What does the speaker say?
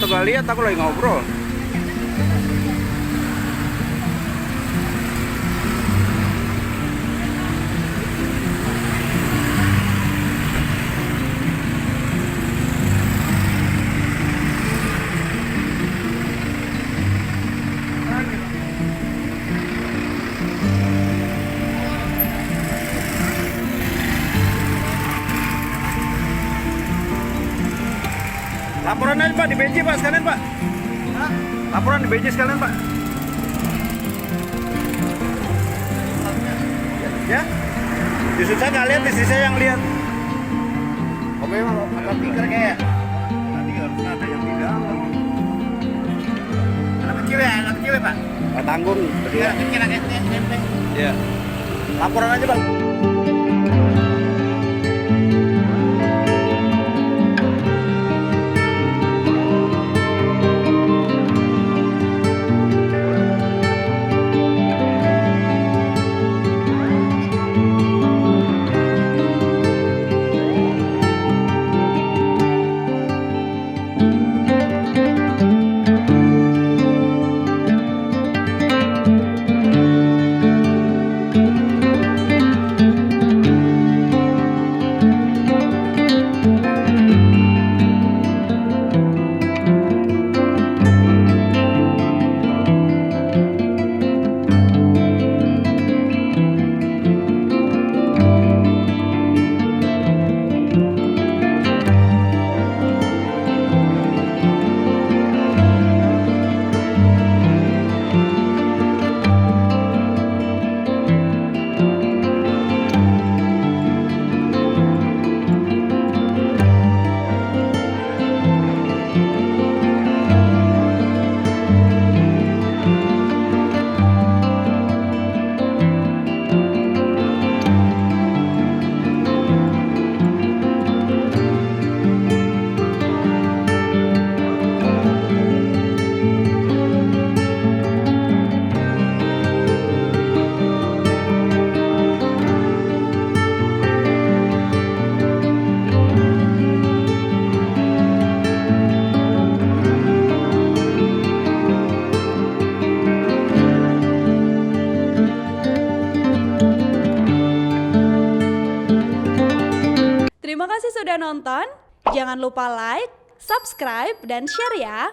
atau gak lihat aku lagi ngobrol. Laporan aja Pak di BJ Pak sekalian Pak. Hah? Laporan di BJ sekalian Pak. Ya? Justru saya nggak lihat, istri saya yang lihat. Oh memang agak pikir kayak. Nanti harus ada yang di dalam. Anak kecil ya Pak. Pak tanggung. Anak kecil SMP. Iya. Laporan aja Pak. Terima kasih sudah nonton. Jangan lupa like, subscribe, dan share ya.